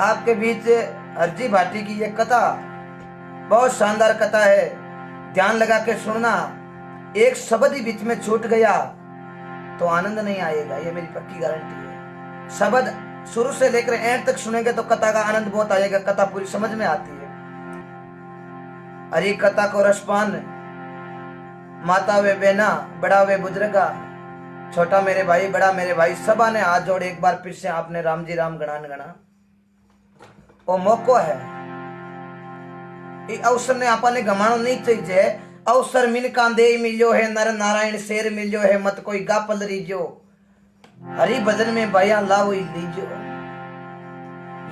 आपके बीच हरजी भाटी की ये कथा बहुत शानदार कथा है। ध्यान लगा के सुनना। एक शब्द ही बीच में छूट गया तो आनंद नहीं आएगा, ये मेरी पक्की गारंटी है। शब्द शुरू से लेकर एंड तक सुनेंगे तो कथा का आनंद बहुत आएगा, कथा पूरी समझ में आती है। हरी कथा को रसपान, माता वे बेना, बड़ा वे बुजुर्गा, छोटा मेरे भाई, बड़ा मेरे भाई, सबा ने हाथ जोड़े एक बार फिर से आपने राम जी राम गणान गणा। वो मौको है, ये अवसर ने आपने गमानो नहीं चाहिए। अवसर मिलका दे मिलो है, नर नारायण शेर मिलो है, मत कोई गापल रीजो, हरि भजन में भया लाओ लीजो।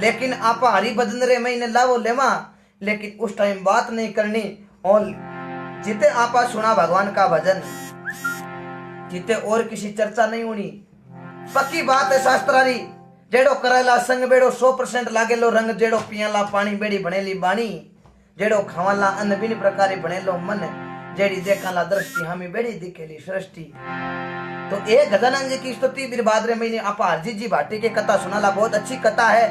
लेकिन आप हरि भजन रे महीने लाओ लेवा, लेकिन उस टाइम बात नहीं करनी। और जिते आपा सुना भगवान का भजन, जिते और किसी चर्चा नहीं होनी। पक्की बात है शास्त्रारी, जेड़ो करेला संग बेड़ो 100% लागेलो रंग, जेड़ो पियाला पानी बेड़ी बनेली बाणी, जेड़ो खावाला अन्न बिन प्रकारे बनेलो मन, जेड़ी देखाला दृष्टि हमें बेड़ी दिखेली सृष्टि। तो एक गजानन जी की स्तुति बिरबादरे महीने आपा हरजी जी भाटी की कथा सुनाला। बहुत अच्छी कथा है,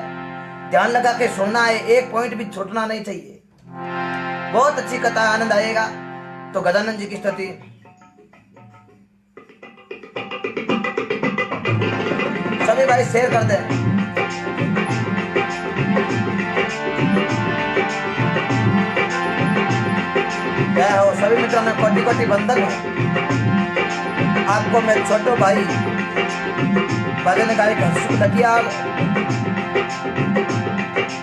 ध्यान लगा के सुनना है, एक पॉइंट भी छूटना नहीं चाहिए। बहुत अच्छी कथा, आनंद आएगा। तो गजानन जी की स्तुति सभी भाई शेयर कर दें। जय हो सभी मित्रों में कोटि कोटि बंधन हो। आपको मैं छोटो भाई भजन गायक हंसू लकियार,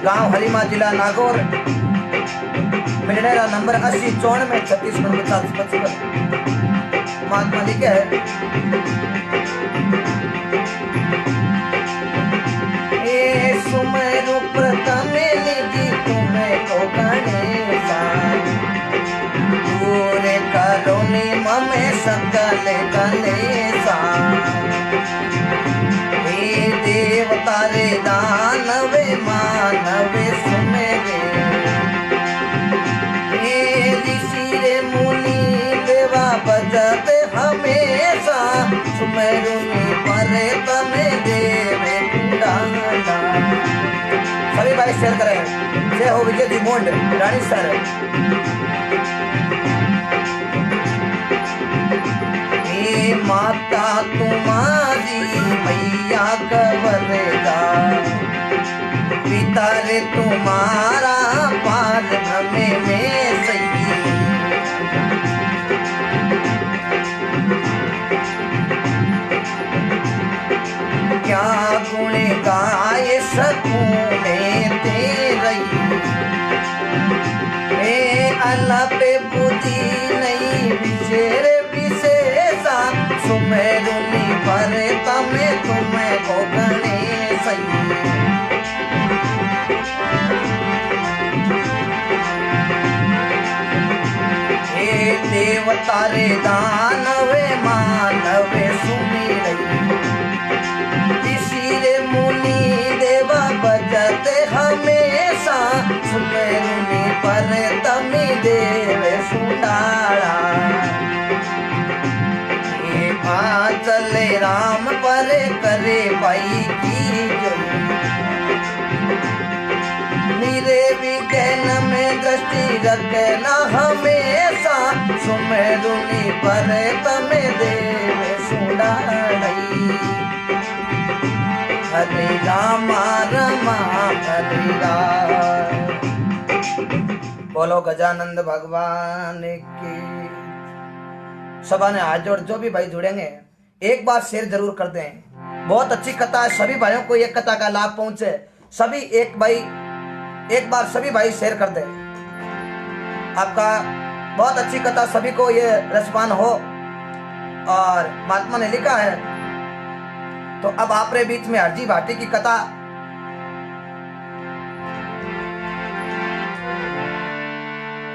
गांव हरिमा, जिला नागौर, मिलनेरा नंबर 80 94 36 50 55। महात्मा लिखे है, सुमेरु प्रथम निधि तुम्हें को गणेशा, पूरे करुणी ममे सकल कलेशा। हे देवता रे दानवे मानवे सुमेरे, हे ऋषि रे मुनि देवा बजते हमेशा, सुमेरु परे तमे देवे कुंडाला। सभी भाई शेयर करें। जय हो विजय जी मोंड रानी सर। हे माता तुम्हारी मैया कवरेगा, पिता रे तुम्हारा पार भ्रमे में सही। क्या गुण गाय सकूं तेरई, अलपे बुद्धि नहीं विशेर विशेषा, सुमेरुनि पर तमे तुम्हें को गणेश। हे देवता रे दानवे मानवे सुमिरई, ऋषि मुनि देवा बजते हमेशा, सुमेरुनि पर तमी देवे सुंडाला। ये चले राम पर करे भाई की जो, मेरे विज्ञान में दृष्टि रखना हमेशा, सुमेरुनि पर तमे देवे सुंडाला। हरे राम रमा हरे राम। बोलो गजानंद भगवान की। सभा ने हाथ जोड़, जो भी भाई जुड़ेंगे एक बार शेयर जरूर कर दें। बहुत अच्छी कथा है, सभी भाइयों को ये कथा का लाभ पहुंचे। सभी एक बार सभी भाई शेयर कर दें। आपका बहुत अच्छी कथा, सभी को ये रसपान हो। और महात्मा ने लिखा है, तो अब आपरे बीच में हरजी भाटी की कथा।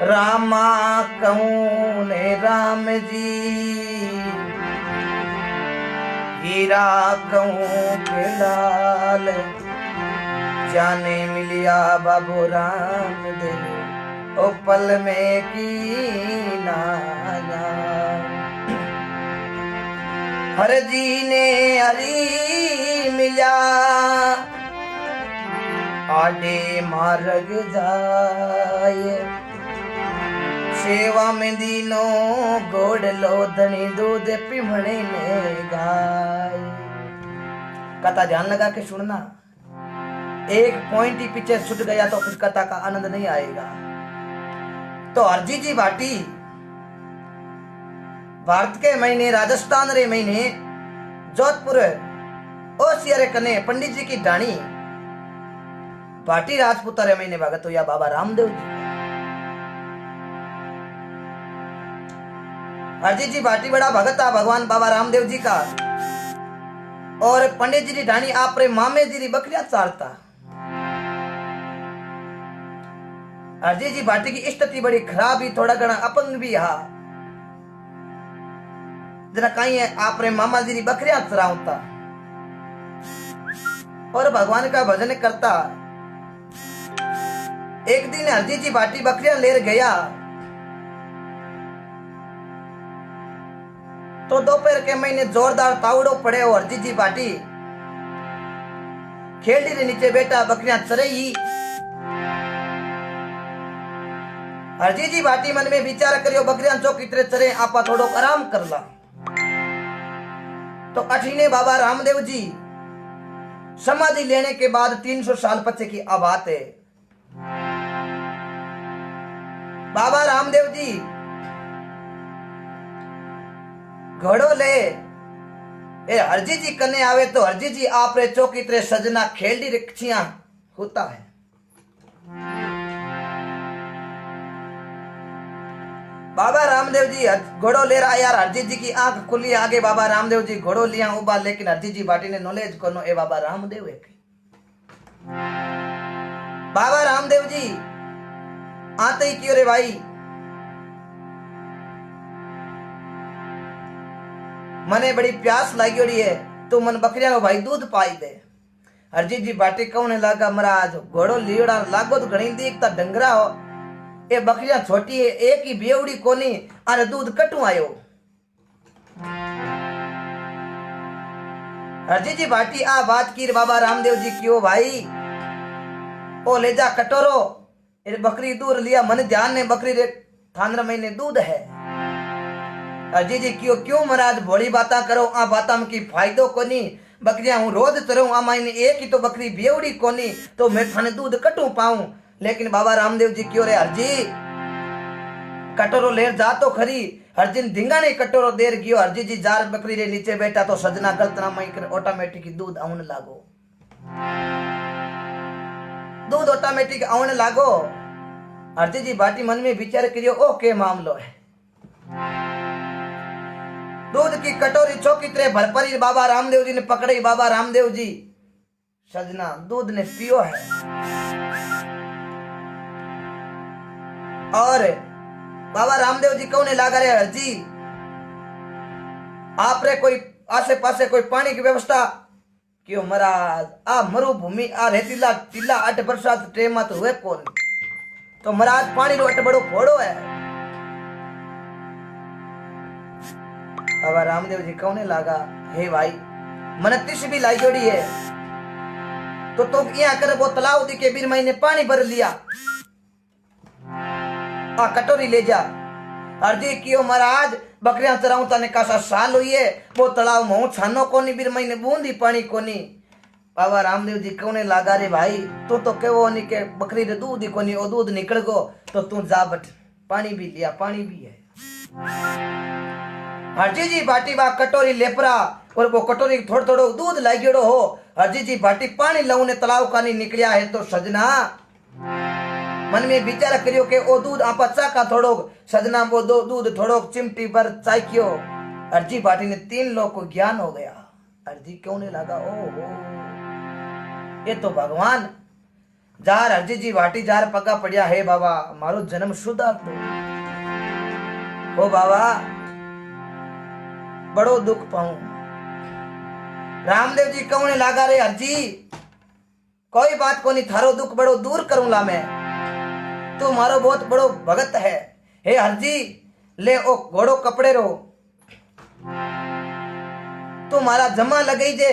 रामा कहूं ने राम जी, हीरा कहूं के लाल, जाने मिलिया बाबू राम दे, ओ पल में की नाया। हर जी ने हरी मिला, वाडे मार्ग जाए, सेवा में दीनो गोड़ लो धनी दूध पिमणे ने गाय। कथा ध्यान लगा के सुनना, एक पॉइंट ही पीछे छूट गया तो फिर कथा का आनंद नहीं आएगा। तो हरजी जी भाटी भारत के महीने राजस्थान रे महीने जोधपुर ओसियारे कने पंडित जी की डाणी भाटी राजपूता रे महीने भगत हुआ बाबा रामदेव जी। हरजी जी भाटी बड़ा भगत था भगवान बाबा रामदेव जी का, और पंडित जी की डाणी आप रे मामे जी री बकरियां चारता। हरजी जी भाटी की स्थिति बड़ी खराब ही, थोड़ा घना अपंग भी हा। जरा कहीं है आप रे मामा जी री बकरियां चरावता और भगवान का भजन करता। एक दिन हरजी जी भाटी बकरियां लेर गया तो दोपहर के महीने जोरदार तावड़ो पड़े और हरजी जी भाटी खेलड़ी रे नीचे बैठा बकरियां चरे ही। हरजी जी भाटी मन में विचार करियो बकरियां चो कितरे चरे, आपा थोड़ो आराम कर ला। तो अठीने बाबा रामदेव जी समाधि लेने के बाद 300 साल पीछे की बात है। बाबा रामदेव जी घोड़ो ले हरजी जी कने आवे तो हरजी जी आप रे चौकी तरे सजना खेलडी रिक्छियां होता है। बाबा रामदेव जी घोड़ो ले रहा यार, हरजी जी की आंख खुली, आगे बाबा रामदेव जी घोड़ो लिया उबा, लेकिन हरजी जी भाटी ने नॉलेज को ए बाबा रामदेव है। बाबा रामदेव जी आते ही क्यों रे भाई, मने बड़ी प्यास लागी है, तू मन बकरिया को भाई दूध पाई दे। हरजी जी भाटी कहने लगा महाराज घोड़ो लियोड़ा लागो तो घणी देखता डंगरा हो, ये बकरियां छोटी है, एक ही बेवड़ी कोनी अरे दूध कटू आयो। हरजी जी भाटी आ बात की बाबा रामदेव जी क्यों भाई, ओ ले जा कटोरो, ये बकरी दूर लिया, मन ध्यान ने बकरी रे 15 महीने दूध है। हरजी जी क्यों महाराज भोली बाता करो, आ बाता में की फायदो कोनी, बकरियां हूं रोज चरूं, आ मायने एक ही तो बकरी बेवड़ी कोनी तो मैं थाने दूध कटू पाऊं। लेकिन बाबा रामदेव जी क्यों रे हरजी कटोरो लेर जा तो खरी, हरजी धिंगाने कटोरो देर गयो, हरजी जी जार बकरी रे नीचे बैठा तो सजना गलतना मई कर ऑटोमेटिक दूध आउन लागो, दूध ऑटोमेटिक आउन लागो। हरजी जी भाटी मन में विचार करियो ओ के मामलो है, दूध की कटोरी चौकी तरह भरपरी बाबा रामदेव जी ने पकड़ी। बाबा रामदेव जी सजना दूध ने पियो है और बाबा रामदेव जी कहने लगा रे हरजी आप रे कोई आसे पासे कोई पानी की व्यवस्था क्यों महाराज, आ मरुभूमि आ रेतीला टीला 8 बरसात टेम तो हुए कौन, तो महाराज पानी रो अट बड़ो फोड़ो है। बाबा रामदेव जी कहने लगा हे भाई मन तिश भी लाई जोड़ी है तो यहाँ कर वो तालाब दी के बीर महीने पानी भर लिया, आ कटोरी ले जा। हरजी क्यों महाराज बकरियां चराऊं तने कासा साल हुई है, वो तालाब में छानो कोनी बीर महीने बूंदी पानी कोनी। बाबा रामदेव जी कहने लगा रे भाई तू तो केवो नहीं के बकरी रे दूध ही कोनी, ओ दूध निकल गो तो तू जा बट पानी भी लिया, पानी भी है। हरजी जी भाटी बा कटोरी लेपरा और वो कटोरी थोड़ा थोड़ा दूध लागेड़ो हो, हरजी जी भाटी पानी लाउने तालाब का नहीं निकलिया है तो सजना मन में विचार करियो के ओ दूध आपा चाका थोड़ो, सजना वो दो दूध थोड़ो चिमटी पर चाकियो। हरजी भाटी ने 3 लोग को ज्ञान हो गया। हरजी क्यों नहीं लगा ओ हो ये तो भगवान जार हरजी जी भाटी जार पगा पड़िया है बाबा मारो जन्म सुधार दो ओ बाबा बड़ो दुख पाऊं। रामदेव जी कहने लगा रे हरजी कोई बात को नहीं, थारो दुख बड़ो दूर करूंगा मैं, तू मारो बहुत बड़ो भगत है। हे हरजी ले ओ घोड़ो कपड़े रो, तू मारा जमा लगई जे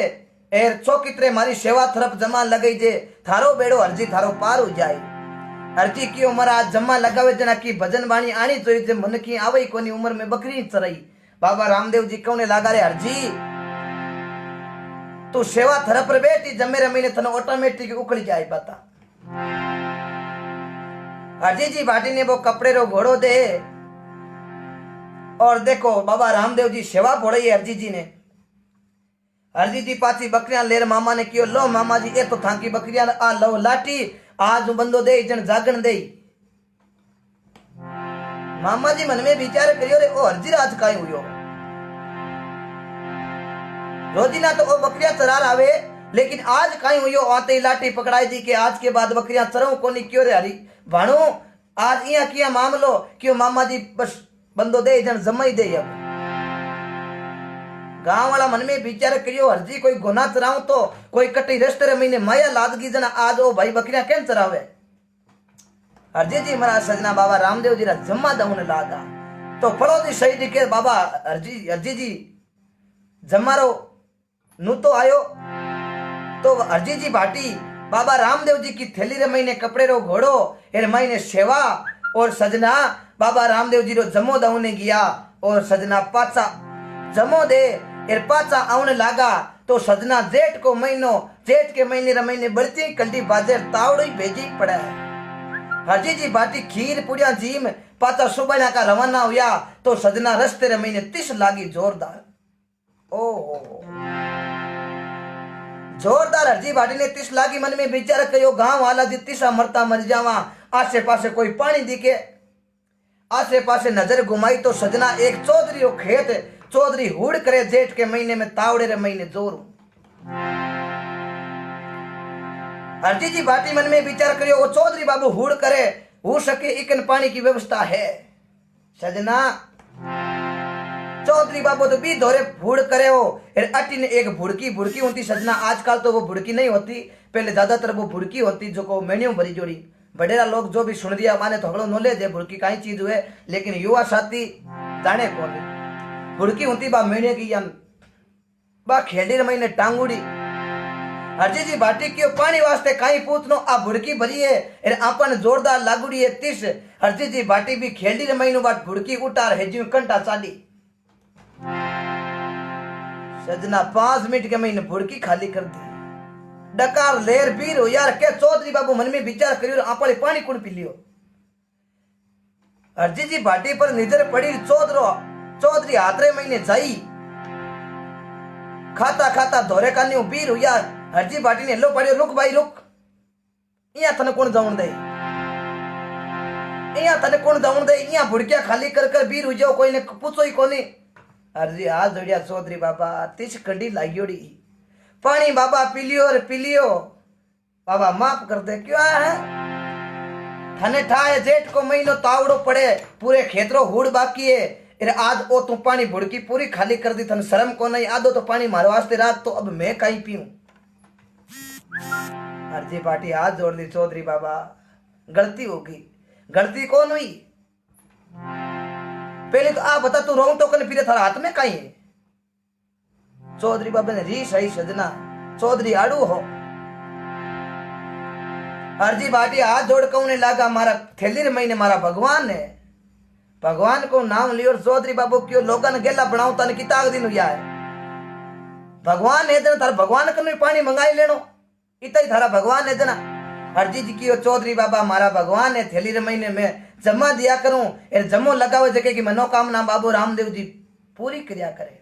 एर चौकित्रे मारी सेवा तरफ जमा लगई जे थारो बेड़ो हरजी थारो पार हो जाए। हरजी की उम्र आज जमा लगावे जना की भजन बाणी आनी जोई जे मन की आवे कोनी उम्र में बकरी चरई। बाबा रामदेव जी कहने लगा रे हरजी तू सेवा थरप पर बैठी जमे महीने थने ऑटोमेटिक उकड़ जाए बता। हरजी जी भाटी ने वो कपड़े रो घोड़ो दे और देखो बाबा रामदेव जी सेवा पड़ी हरजी जी ने। हरजी जी पाची बकरियां लेर मामा ने कियो लो मामा जी ए तो थांकी बकरियां आ लो लाठी आज बंदो दे जन जागण दे। मामा जी मन में विचार करियो रे ओ हरजी राज काई हुयो रोजीना तो ओ बकरियां चरार आवे लेकिन आज काई हुयो आते ही लाठी पकड़ाई दी के आज के बाद बकरियां चराऊ कोनी क्यों रे हरी भाणो आज इया किया मामलो क्यों मामा जी बस बंदो दे जन जमाई दे। अब गांव वाला मन में विचार करियो हरजी कोई गुना चराऊ तो कोई कटी रस्ते रे महीने माया लादगी जना आज ओ भाई बकरियां केम चरावे। हरजी जी महाराज सजना बाबा रामदेव जी रा जम्मा दउन लागा तो फड़ोदी शहीद के बाबा हरजी जी जम्मारो नु तो आयो तो हरजी जी भाटी बाबा रामदेव जी की थैली रे महीने कपड़े रो घोड़ो एर महीने सेवा और सजना बाबा रामदेव जी रो जमो दउने गया और सजना पाचा जमो दे एर पाचा आउने लागा तो सजना जेठ को महीनो जेठ के महीने रे महीने बढ़ती कल्टी बाजार तावड़ी भेजी पड़ा है। हरजी जी बाटी खीर पुड़िया जीम पाचा सुबह का रवाना हुआ तो सजना रस्ते रे महीने 30 लागी जोरदार। ओ जोरदार हरजी बाटी ने 30 लागी मन में विचार कयो गांव वाला जी 30 मरता मर जावा आसे पासे कोई पानी दिखे आसे पासे नजर घुमाई तो सजना एक चौधरी हो खेत चौधरी हुड़ करे जेठ के महीने में तावड़े रे महीने जोरू। हरजी जी भाटी मन में विचार करियो वो चौधरी बाबू हुड़ करे हो सके इकन पानी की व्यवस्था है सजना चौधरी बाबू तो भी धोरे हुड़ करे हो अटी ने एक भुड़की होती सजना आजकल तो वो भुड़की नहीं होती पहले ज्यादातर वो भुड़की होती जो को मेन्यू भरी जोड़ी बड़ेरा लोग जो भी सुन दिया माने थोड़ा नॉलेज है भुड़की काई चीज हुए लेकिन युवा साथी जाने कौन भुड़की होती बा मेने की यान बा खेड़ी रे महीने टांगुड़ी। हरजी जी भाटी क्यों पानी वास्ते काई पूछनो आ भुड़की भरी है एर आपन जोरदार लागुड़ी है 30 हरजी जी भाटी भी खेड़ी रे महीनो बात भुड़की उतार है जी कंटा चाली सजना 5 मिनट के महीने भुड़की खाली कर दी डकार लेर बीर हो यार के चौधरी बाबू मन में विचार करियो आपले पानी कौन पी लियो। हरजी जी भाटी पर नजर पड़ी चौधरी हाथरे महीने जाई खाता खाता धोरे कान्यू बीर हो यार हरजी भाटी ने लो पड़ियो रुक भाई रुक इया तने कौन जाऊन दे इया भुड़किया खाली कर कर बीर हो जाओ कोई ने पूछो ही कोनी। हरजी हाथ जोड़िया चौधरी बाबा 30 कंडी लागियोड़ी पानी बाबा पी लियो बाबा माफ कर दे क्यों है थाने ठाए जेठ को महीनो तावड़ो पड़े पूरे खेतरो हुड़ बाकी है आज ओ तू पानी भुड़की पूरी खाली कर दी थन शर्म को नहीं आदो तो पानी मारे वास्ते रात तो अब मैं कहीं पीऊं। हरजी पाटी हाथ जोड़ दी चौधरी बाबा गलती होगी गलती कौन हुई पहले तो आप बता तू रोंग तो कने फिरे थारा हाथ में कहीं है। चौधरी बाबा ने री सही सजना चौधरी आड़ू हो हरजी भाटी हाथ जोड़ कहने लगा मारा थैली रे महीने मारा भगवान है भगवान को नाम लियो चौधरी बाबू क्यों लोगन गेला बनाऊ तन किताग दिन हुआ है भगवान है जना थारा भगवान कने पानी मंगाई लेनो इतना ही थारा भगवान है जना। हरजी जी की चौधरी बाबा मारा भगवान है थैली रे महीने में जमा दिया करूं एर जमो लगावे जगह की मनोकामना बाबू रामदेव जी पूरी क्रिया करे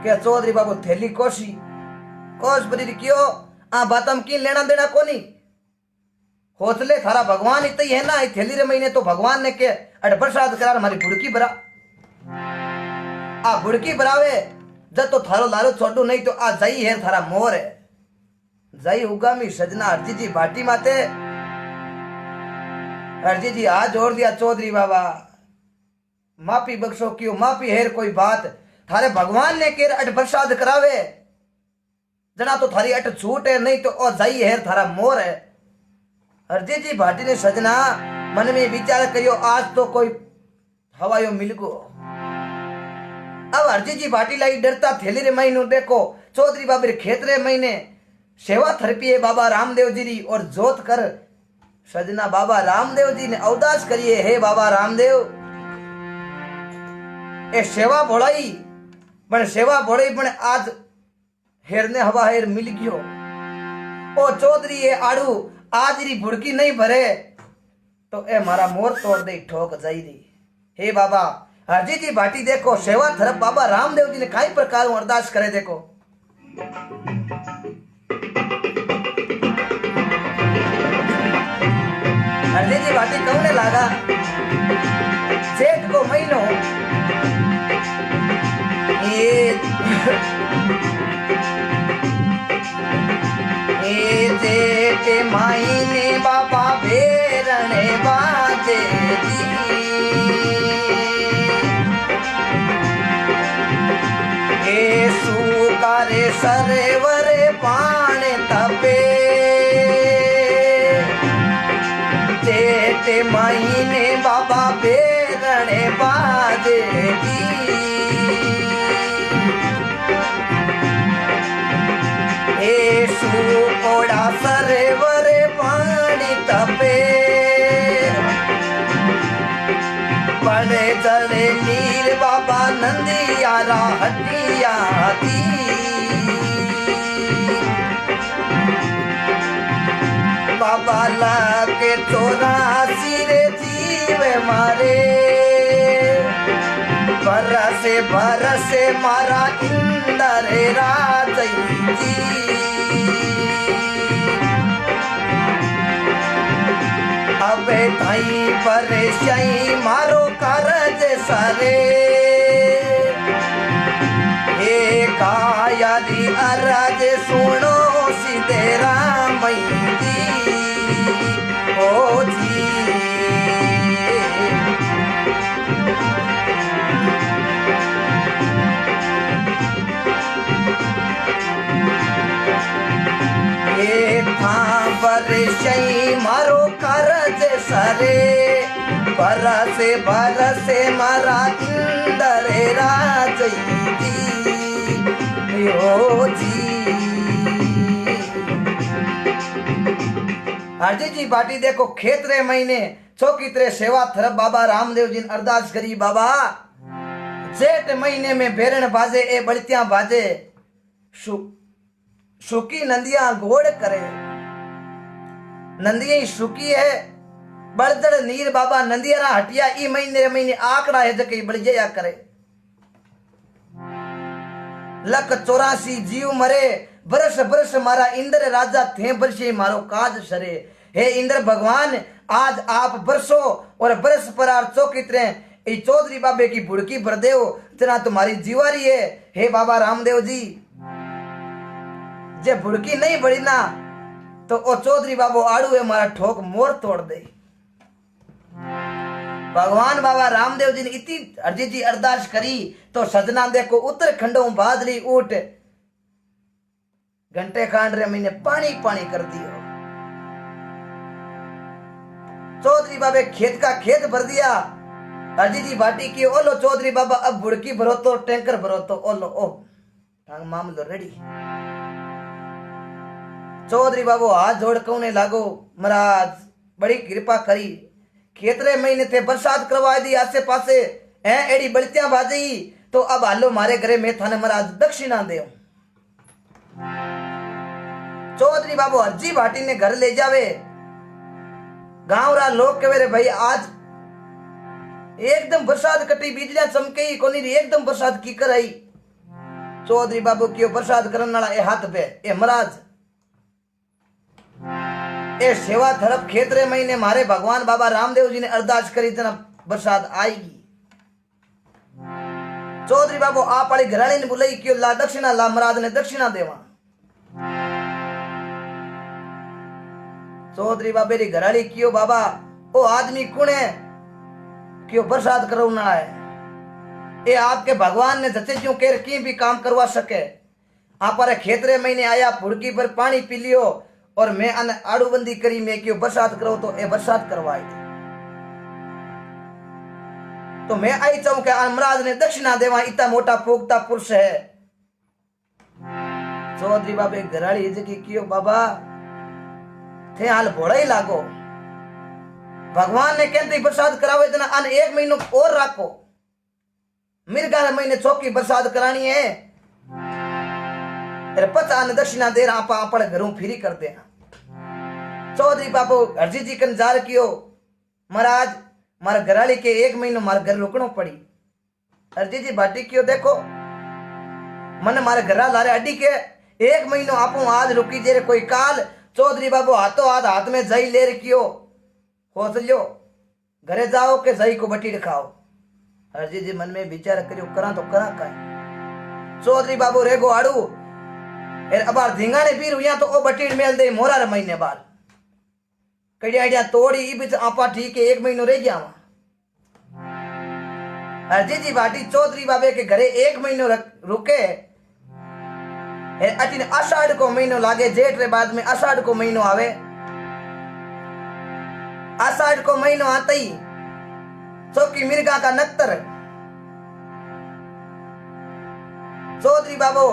क्या चौधरी बाबू थैली कोश भरी क्यों आ बातम की लेना देना कोनी हौसले थारा भगवान इतना ही है ना थैली रे महीने तो भगवान ने के अट प्रसाद करा हमारी भुड़की भरा आ भुड़की भरावे जब तो थारो लारो छोड़ू नहीं तो आ जाई है थारा मोर है जाई उगामी सजना हरजी जी भाटी माते हरजी जी हाथ जोड़ दिया चौधरी बाबा माफी बख्शो क्यों माफी हेर कोई बात थारे भगवान ने केर अट प्रसाद करावे जना तो थारी अट छूट है नहीं तो ओ जाई है थारा मोर है। हरजी जी भाटी ने सजना मन में विचार करियो आज तो कोई हवायो मिल गो अब हरजी जी भाटी लाई डरता थैली रे महीनू देखो चौधरी बाबे खेत रे महीने सेवा थरपिए बाबा रामदेव जी री और जोत कर सजना बाबा रामदेव जी ने अवदास करिए हे बाबा रामदेव ए सेवा भोड़ाई पण आज हेरने हवा हेर मिल गयो ओ चौधरी ये आड़ू आज री भुड़की नहीं भरे तो ए मारा मोर तोड़ दे ठोक जाई री हे बाबा हरजी जी भाटी देखो सेवा थरप बाबा रामदेव जी ने कई प्रकार अरदास करे देखो हरजी जी भाटी कहने लागा जेठ को महीनो ये जेठ महीने बाबा बेरने बाजे ये सुकारे सरेवरे पाने तपे जेठ महीने बाबा बेरने बाजे कोड़ा सरेवरे पानी तपे बड़े जले नील बाबा नंदियारा हटिया दी बाबा लाके 84 रे जीव मारे बरसे मारा इंदर राजई जी अबे थाई परेशाई मारो करज सारे हे कायाली अरज सुनो सीधे रामई जी ओ जी बरसई मारो करज सरे बरसे मारा इंदर राजई जी ओ जी हरजी जी भाटी देखो खेत रे महीने चौकी तरे सेवा थरप बाबा रामदेव जी ने अरदास करी बाबा जेठ महीने में बेरण बाजे ए बड़तियां बाजे सुकी नंदिया गोड़ करे नंदिया सुकी है बड़जड़ नीर बाबा नंदिया हटिया ई महीने आंकड़ा है जके बड़जया करे लख 84 जीव मरे बरस मारा इंद्र राजा थे बरसे मारो काज सरे हे इंद्र भगवान आज आप बरसो और बरस पर चौकी तरह ई चौधरी बाबे की भुड़की भर देव जना तुम्हारी जीवारी है हे बाबा रामदेव जी जे भुड़की नहीं बढ़ी ना तो ओ चौधरी बाबू आड़ू है मारा ठोक मोर तोड़ दे भगवान बाबा रामदेव जी ने इतनी हरजी जी अरदास करी तो सजना देखो उत्तराखंडों बादली उठ घंटे खांड रे महीने पानी पानी कर दियो चौधरी बाबे खेत का खेत भर दिया हरजी जी भाटी की ओलो चौधरी बाबा अब भुड़की भरो तो टैंकर भरो तो ओलो ओ मामलो रेडी चौधरी बाबू हाथ जोड़ कहने लागो महाराज बड़ी कृपा करी खेतरे महीने थे बरसात करवा दी आसे पासे हैं एड़ी बड़तियां बाजी तो अब हालो मारे घरे में थाने महाराज दक्षिणा दे चौधरी बाबू हरजी भाटी ने घर ले जावे गांव रा लोग कहे रे भाई आज एकदम बरसात कटी बिजलियां चमके कोनी एकदम बरसात की कराई चौधरी बाबू की बरसात करने वाला ए हाथ पे ए महाराज ए सेवा थरप खेतरे महीने मारे भगवान बाबा रामदेव जी ने अरदास करी तना बरसात आएगी चौधरी बाबू आप वाली घरानी ने बुलाई क्यों ला दक्षिणा ला महाराज ने दक्षिणा देवा चौधरी बाबे री घरानी क्यों बाबा ओ आदमी कौन है क्यों बरसात करवाना है ये आपके भगवान ने जचे क्यों केर की भी काम करवा सके आप खेतरे महीने आया भुड़की पर पानी पी लियो और मैं अन आड़ूबंदी करी मैं क्यों बरसात करो तो ए बरसात करवाई तो मैं आई चाहूं कि महाराज ने दक्षिणा देवा इतना मोटा पोगता पुरुष है। चौधरी बाबे घराड़ी जी कियो बाबा थे हाल भोड़ा ही लागो, भगवान ने कहते प्रसाद करावे जना अन 1 महीनो और राखो, मिर्गा महीने चौकी प्रसाद करानी है, पचा अन्न दक्षिणा दे रहा आप अपने घरों फिरी कर दे। चौधरी बाबू हरजी जी कन जार कियो महाराज मारा घराली के 1 महीनो मारे घर रुकनो पड़ी। हरजी जी भाटी कियो देखो मन मारे घरा लारे अड्डी के 1 महीनो आपू आज रुकी जे कोई काल। चौधरी बाबू हाथों हाथ में जई ले रखियो हो चलियो घरे जाओ के जई को बटी खाओ। हरजी जी मन में विचार करियो करा तो करा का। चौधरी बाबू रेगो आड़ू अबार धींगा ने पीर हुआ तो ओ बटी मेल दे मोरा रे महीने बाद कड़ी आइडिया तोड़ी ई बीच आपा ठीक है 1 महीनो रह गया। हरजी जी भाटी चौधरी बाबे के घरे 1 महीनो रुके। अटिन आषाढ़ को महीनो लागे, जेठ रे बाद में आषाढ़ को महीनो आवे। आषाढ़ को महीनो आते ही चौकी मिर्गा का नक्तर चौधरी बाबू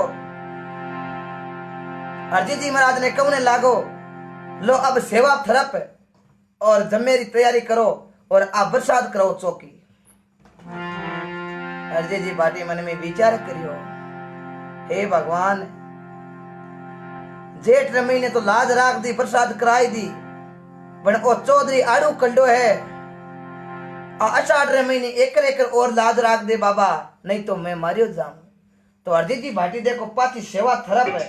हरजी जी महाराज ने कहने लागो लो अब सेवा थरप और जमेरी तैयारी करो और आप प्रसाद करो चौकी। हरजी जी बाटी मन में विचार करियो हे भगवान जेठ रे महीने तो लाज राख दी प्रसाद कराई दी पण ओ चौधरी आड़ू कंडो है आषाढ़ रे महीने एक और लाज राख दे बाबा नहीं तो मैं मारियो जाऊं। तो हरजी जी भाटी देखो पाची सेवा थरप है।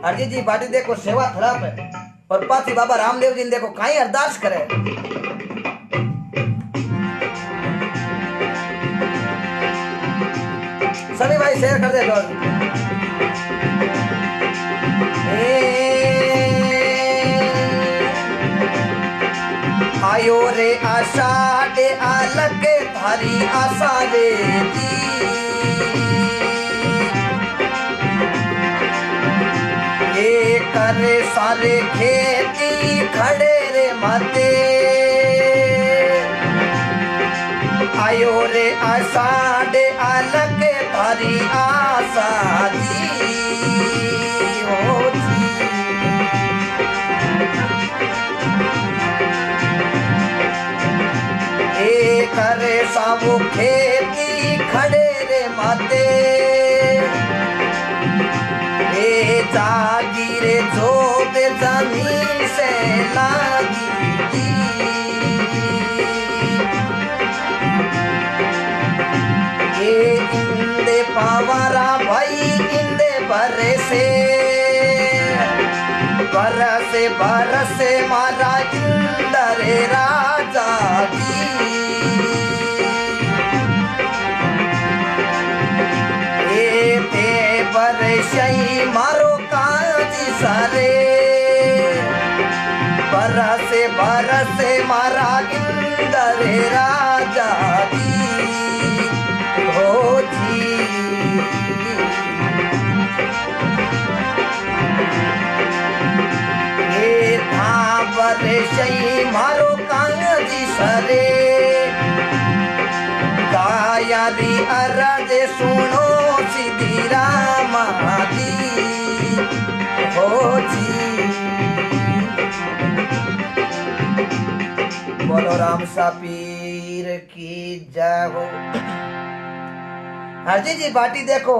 हरजी जी भाटी देखो सेवा थरप है और पाची बाबा रामदेव जी ने देखो कहीं अरदास करे। सभी भाई शेयर कर दे दो। आयो रे आषाढ़ आलक थारी आशा रे दी ये करे सारे खेती खड़े रे माते। आयो रे आषाढ़ आलक थारी आशा दी हो जी। ए करे साबु खेती खड़े रे माते ए जागी रे जो दे जमीन से लागी ए इंदे पावारा भाई इंदे बरसे मारा इंदरे राजा जी ए ते बरसई मारो काजी सारे बरसे मारा इंदरे राजा जी हो जी। ये था बरसई मारो काजी सरे गायारी अरज सुनो सीधी रामादी हो जी। बोलो राम सा पीर की जय हो। हरजी जी भाटी देखो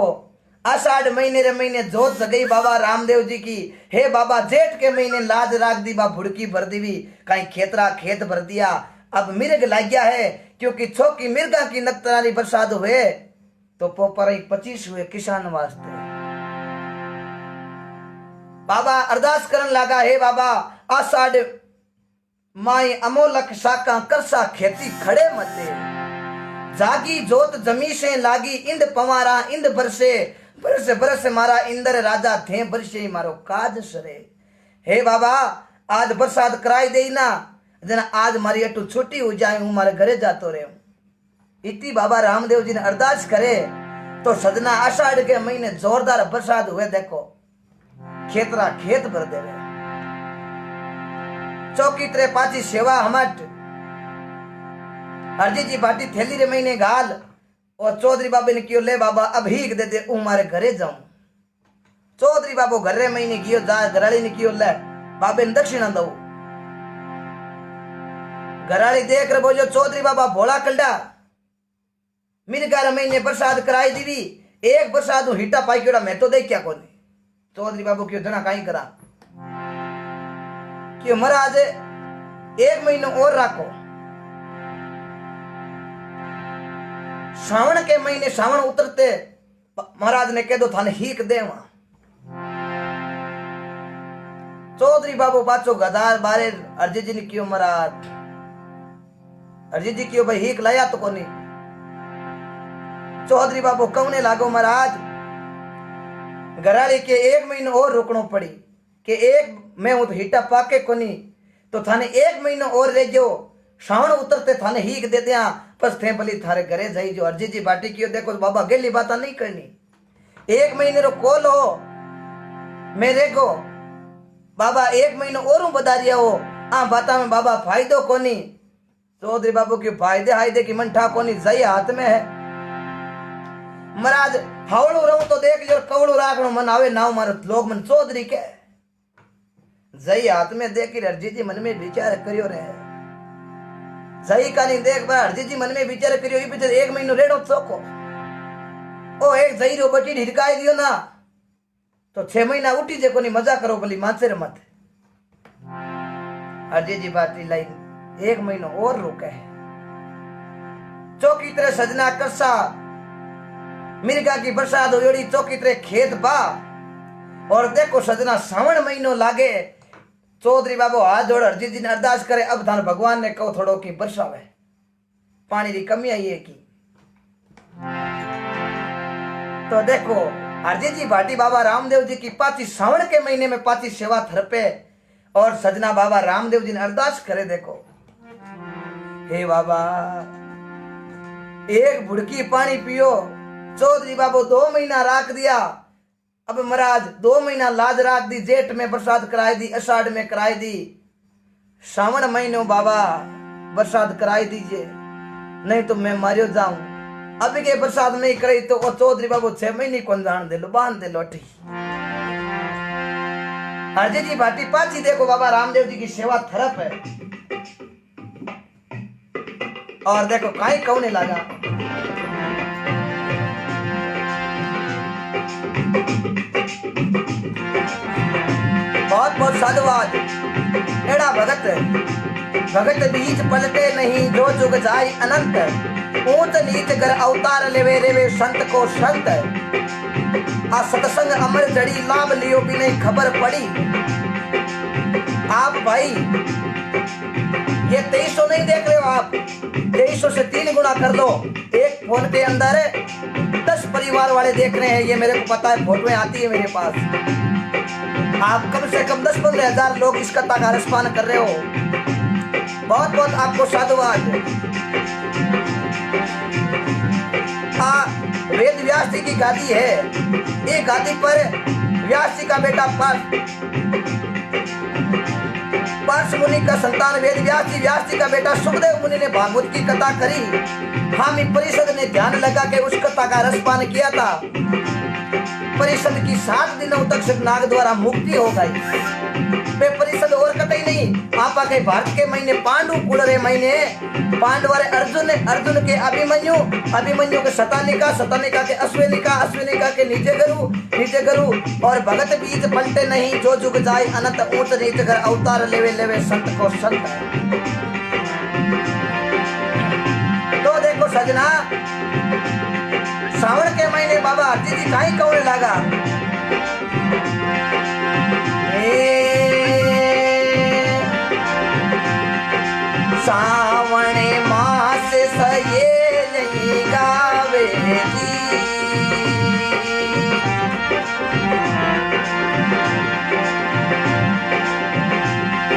आषाढ़ महीने रे महीने जोत जगई बाबा रामदेव जी की। हे बाबा जेठ के महीने लाज राख दी बा भुड़की भर दी भी कहीं खेतरा खेत भर दिया। अब मिर्ग लग गया है क्योंकि छोकी मिर्गा की नक्तरारी प्रसाद हुए तो पोपर 25 हुए किसान वास्ते। बाबा अरदास करन लगा हे बाबा आषाढ़ माई अमोलक शाका करसा खेती खड़े मते जागी जोत जमी से लागी इंद पवारा इंद बरसे बरसे मारा इंदर राजा थे बरसे मारो काज सरे। हे बाबा आज प्रसाद कराई दे ना जना आज मारी अटू छुट्टी हो जाए हूं मारे घरे जातो रहे। इतनी बाबा रामदेव जी ने अरदास करे तो सजना आषाढ़ के महीने जोरदार प्रसाद हुए। देखो खेतरा खेत भर दे चौकी त्रे पाची सेवा हमट अर्जी जी भाटी थैली रे महीने गाल और चौधरी बाबे ने क्यों ले बाबा अब ही दे दे मारे घरे जाऊं। चौधरी बाबू घर रे महीने कियो जा घराली ने क्यों ले बाबे ने दक्षिणा दो। घराली देख रहे बोलो चौधरी बाबा भोला कल्डा मेरे घर महीने प्रसाद कराई दीवी एक प्रसाद हिटा पाई क्यों मैं तो देख क्या कोनी। चौधरी बाबू क्यों जना कहीं करा क्यों महाराज एक महीना और रखो। श्रावण के महीने श्रावण उतरते महाराज ने कह दो थाने हीक देवा। चौधरी बाबू पाचो गदार बारे अर्जी जी ने क्यों महाराज अर्जी जी क्यों भाई हीक लाया तो कोनी। चौधरी बाबू कौने लागो महाराज घराली के एक महीना और रुकनो पड़ी कि एक मैं हूं तो हिटा पाके कोनी तो थाने एक महीना और रह जो श्रावण उतरते थाने हीक दे दिया बस थे भली थारे घरे जाई जो। अर्जी जी बाटी क्यों देखो बाबा गेली बात नहीं करनी एक महीने रो कोल हो मेरे को बाबा एक महीना और बदारिया हो आ बाता में बाबा फायदो कोनी। चौधरी बाबू की फायदे हायदे की मंठा कोनी जई हाथ में है। महाराज हावड़ू रहूं तो देख जो कवड़ू राखणो मन आवे नाव मारो लोग मन चौधरी के जई हाथ में देख अर्जी जी मन में विचार करियो रे जई का नहीं देख बा अर्जी जी मन में विचार करियो ई बिचार एक महीनो रेड़ो चोको ओ एक जई रो बटी ढिरकाई दियो ना तो 6 महीना उठी जे कोनी मजा करो भली माचे रे मत। अर्जी जी बाटी लाइन एक महीनो और रुके है चौकी तरह सजना करसा मिर्गा की बरसात होड़ी चौकी तरह खेत बा और देखो सजना श्रावण महीनो लागे। चौधरी बाबू हाथ जोड़ अर्जी जी ने अरदास करे अब धान भगवान ने कहो थोड़ो की बरसावे पानी की कमी आई है की। तो देखो अर्जी जी भाटी बाबा रामदेव जी की पाची श्रावण के महीने में पाची सेवा थरपे और सजना बाबा रामदेव जी ने अरदास करे देखो हे बाबा एक बुड़की पानी पियो। चौधरी बाबू 2 महीना राख दिया अब महाराज 2 महीना लाज राख दी जेठ में बरसात कराई दी अषाढ़ में कराई दी श्रावण महीनों बाबा बरसात कराई दीजिए नहीं तो मैं मारियो जाऊं। अभी के बरसात नहीं कराई तो चौधरी बाबू 6 महीने कौन जान दे लो बांध दे लोटी। अर्जी जी भाटी पाची देखो बाबा रामदेव जी की सेवा थरप है और देखो काई कौने लगा बहुत बहुत साधुवाद एड़ा भगत बीच पलटे नहीं जो जुग जाय अनंत ऊंच नीच कर अवतार लेवे रेवे संत को संत आ सत्संग अमर जड़ी लाभ लियो भी नहीं खबर पड़ी। आप भाई ये 2300 नहीं देख रहे हो आप 2300 से 3 गुना कर दो एक फोन के अंदर 10 परिवार वाले देख रहे हैं ये मेरे को पता है फोटोएं आती है मेरे पास। आप कम से कम 10-15 हजार लोग इस कथा का रसपान कर रहे हो बहुत बहुत आपको साधुवाद। वेद व्यास जी की गादी है ये गादी पर व्यास जी का बेटा पार्श मुनि का संतान वेद व्यास जी का बेटा सुखदेव मुनि ने भागवत की कथा करी। हामी परिषद ने ध्यान लगा के उस कथा का रसपान किया था। परिषद की 7 दिनों तक नाग द्वारा मुक्ति हो गई। वे परिषद और कतई नहीं आपा के भारत के महीने पांडु कुड़रे महीने पांडवर अर्जुन के अभिमन्यु के शतानिका के अश्विनिका के नीचे गरु और भगत बीज पलटे नहीं जो जुग जाए अनंत ऊंच नीच कर अवतार लेवे संत को संत। तो देखो सजना श्रावण के महीने बाबा अर्जी जी काई कौन लगा सावण मास सये नहीं गावे जी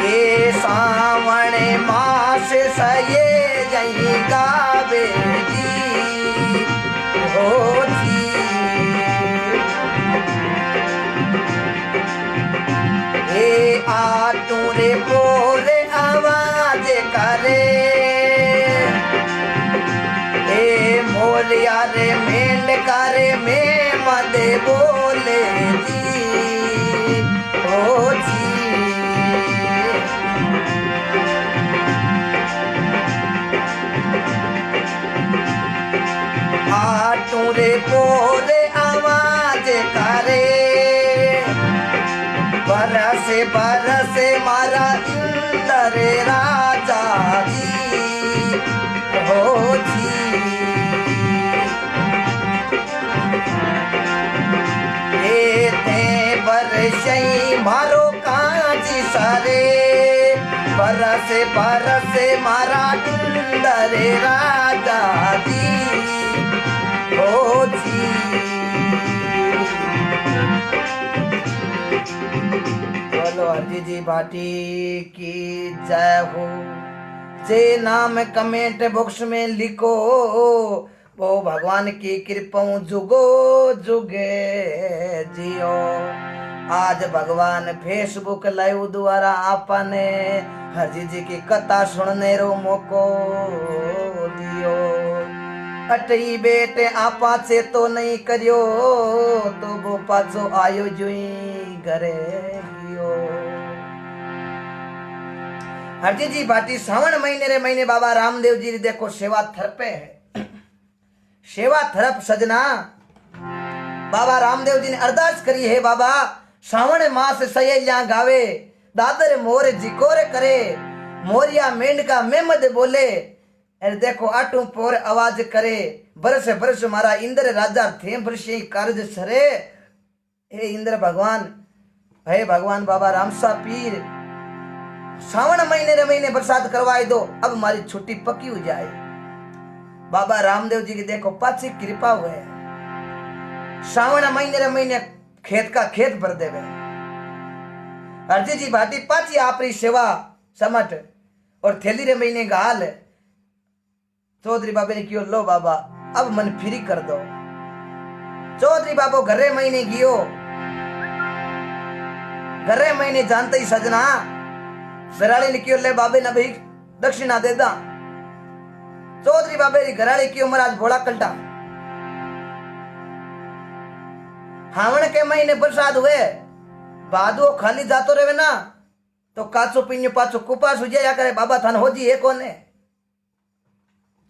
ये सावण मास सये नहीं गावे जी हो जी। ए आटू रे बोले आवाज करे बोले जी ओ जी। आटू रे बोले आवाज करे, बरसे बरसे मारा इंद्र राजा जी हो जी। बरसई मारो कांजी सारे, बरसे बरसे मारा इंद्र राजा जी हो जी। बोलो हरजी जी भाटी की जय हो। जे नाम कमेंट बॉक्स में लिखो, वो भगवान की कृपा जुगो जुगे जियो। आज भगवान फेसबुक लाइव द्वारा आपने हरजी जी की कथा सुनने रो मौको दियो। अटई बेटे आपा से तो नहीं करियो, तो वो पाछो आयो जुई घरे गियो। हरजी जी भाटी सावन महीने रे महीने बाबा रामदेव जी देखो सेवा थरपे है। सेवा थरप सजना बाबा रामदेव जी ने अरदास करी है, बाबा सावन मास सैया गावे, दादर मोर जिकोर करे, मोरिया मेंढका मेमद बोले, अरे देखो आटू पोर आवाज करे, बरस बरस मारा इंद्र राजा थे बरसे कार्य सरे। हे इंद्र भगवान, हे भगवान बाबा रामसा पीर, सावन महीने रे महीने बरसात करवाई दो, अब हमारी छुट्टी पक्की हो जाए। बाबा रामदेव जी की देखो पाची कृपा हुए, सावन महीने रे महीने खेत का खेत भर देवे। हरजी जी भाटी पाची आपरी सेवा समट और थैली रे महीने गाल। चौधरी बाबे ने कियो, लो बाबा अब मन फ्री कर दो। चौधरी बाबो घरे महीने गियो, घरे महीने जानते ही सजना घराड़ी ने कियो, ले बाबे ने भाई दक्षिणा दे दा। चौधरी बाबे की घराड़ी कियो, महाराज भोला कल्टा। हावण के महीने बरसात हुए, बादो खाली जातो रहे ना, तो काचो पीन्यो पाचो कुपास हो जाया करे, बाबा थान हो जी है कोने।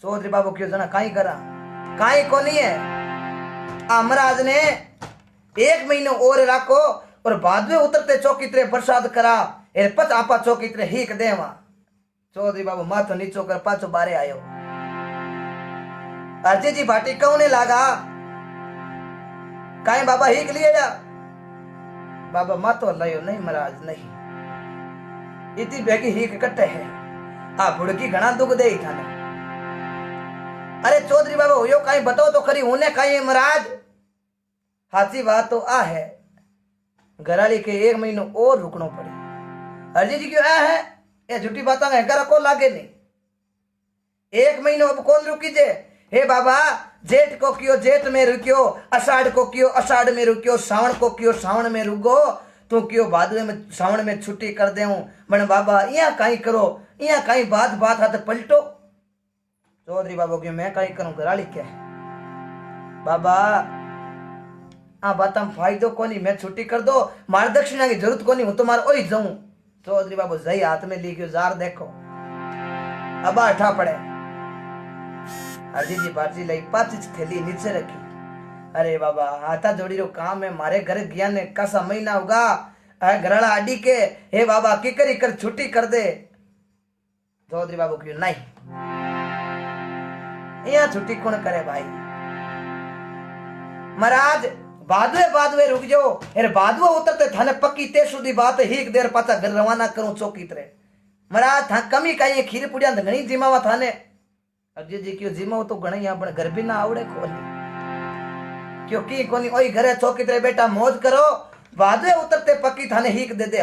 चौधरी बाबू क्यों जना काई करा, काई कोनी है। महाराज ने एक महीने और राखो और बाद में उतरते चौकी तरे बरसात करा, पच आपा चौकी तरे हीक देवा। चौधरी बाबू माथो नीचो कर पाछो बारे आयो। हरजी जी भाटी कौने लागा, काई बाबा हीक लिए जा। बाबा माथो लायो, नहीं महाराज नहीं, इतनी बेगी हीक कट्टे है, आ भुड़की घना दुख दे थाने। अरे चौधरी बाबा हो कहीं बताओ तो खरी, होने कहीं महाराज। हाथी बात तो आ है, घराली के एक महीनों और रुकना पड़े। हरजी जी क्यों आ है, ये झूठी बात घर को लागे नहीं। एक महीनों अब कौन रुकी जे। हे बाबा जेठ को कियो जेठ में रुकियो, अषाढ़ को कियो अषाढ़ में रुकियो, सावन को कियो सावन में रुको, तू कियो भादवे में सावन में छुट्टी कर दे। मन बाबा यहाँ कहीं करो, यहाँ कहीं बात बात हाथ पलटो। चौधरी बाबू की मैं कहीं करूं, घराली क्या है बाबा, आ बात हम फायदो कोनी, मैं छुट्टी कर दो, मार दक्षिणा की जरूरत कोनी, हूं तुम्हारे ओही जाऊं। चौधरी बाबू जई हाथ में ली जार देखो, अब अठा पड़े। हरजी जी बाजी लाई पाची थैली नीचे रखी। अरे बाबा हाथा जोड़ी रो काम है, मारे घर गया ने कासा महीना होगा, घराला आडी के, हे बाबा की करी कर छुट्टी कर दे। चौधरी बाबू क्यों नहीं, यहाँ छुट्टी कौन करे भाई। महाराज बादवे रुक जाओ, बादवा उतरते थाने पक्की ते सुधी बात एक देर पाचा घर रवाना करूं चौकी तरे। महाराज था कमी कहीं खीर पुड़िया घनी जिमावा थाने। हरजी जी क्यों जिमाओ तो घणी अपने घर भी ना आवड़े कोनी, क्योंकि कोनी ओई घरे चौकी तरे बेटा मौज करो, बादवे उतरते पक्की थाने हीक दे दे।